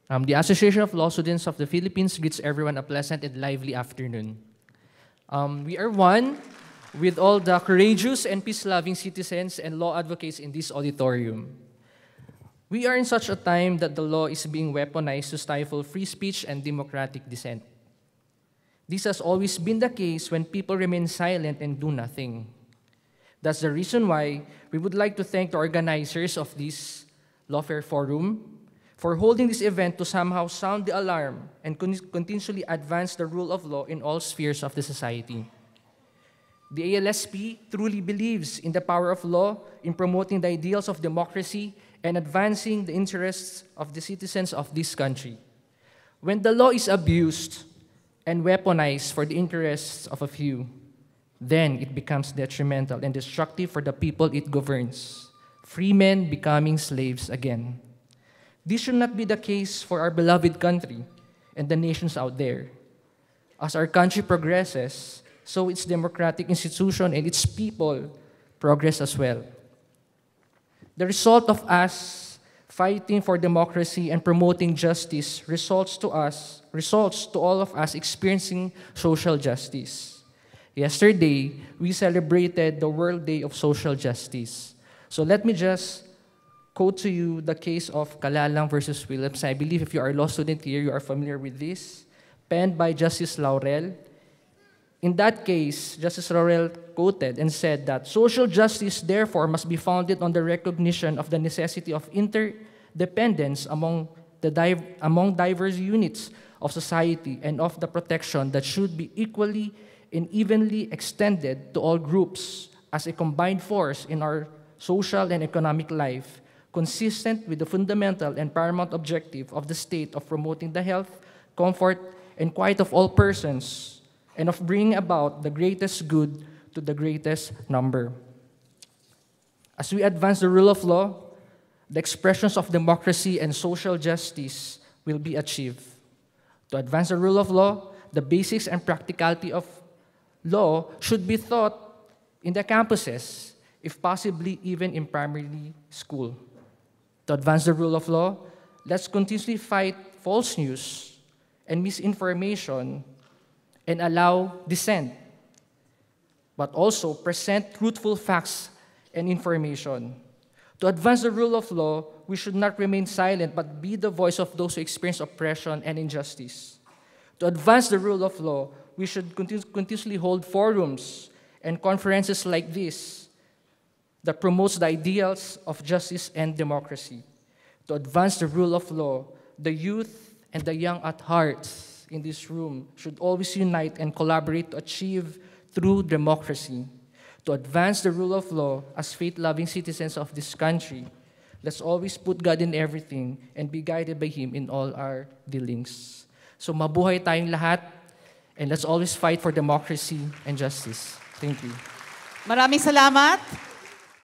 The Association of Law Students of the Philippines greets everyone a pleasant and lively afternoon. We are one with all the courageous and peace-loving citizens and law advocates in this auditorium. We are in such a time that the law is being weaponized to stifle free speech and democratic dissent. This has always been the case when people remain silent and do nothing. That's the reason why we would like to thank the organizers of this Lawfare Forum for holding this event to somehow sound the alarm and continuously advance the rule of law in all spheres of the society. The ALSP truly believes in the power of law in promoting the ideals of democracy and advancing the interests of the citizens of this country. When the law is abused and weaponized for the interests of a few, then it becomes detrimental and destructive for the people it governs, free men becoming slaves again. This should not be the case for our beloved country and the nations out there. As our country progresses, so its democratic institution and its people progress as well. The result of us fighting for democracy and promoting justice results to all of us experiencing social justice. Yesterday, we celebrated the World Day of Social Justice. So let me just quote to you the case of Calalang versus Williams. I believe if you are a law student here, you are familiar with this, penned by Justice Laurel. In that case, Justice Laurel quoted and said that social justice, therefore, must be founded on the recognition of the necessity of interdependence among diverse units of society and of the protection that should be equally and evenly extended to all groups as a combined force in our social and economic life, consistent with the fundamental and paramount objective of the state of promoting the health, comfort, and quiet of all persons, and of bringing about the greatest good to the greatest number. As we advance the rule of law, the expressions of democracy and social justice will be achieved. To advance the rule of law, the basics and practicality of law should be taught in the campuses, if possibly even in primary school. To advance the rule of law, let's continuously fight false news and misinformation and allow dissent, but also present truthful facts and information. To advance the rule of law, we should not remain silent, but be the voice of those who experience oppression and injustice. To advance the rule of law, we should continuously hold forums and conferences like this that promotes the ideals of justice and democracy. To advance the rule of law, the youth and the young at heart in this room should always unite and collaborate to achieve true democracy. To advance the rule of law as faith-loving citizens of this country, let's always put God in everything and be guided by Him in all our dealings. So mabuhay tayong lahat, and let's always fight for democracy and justice. Thank you. Maraming salamat.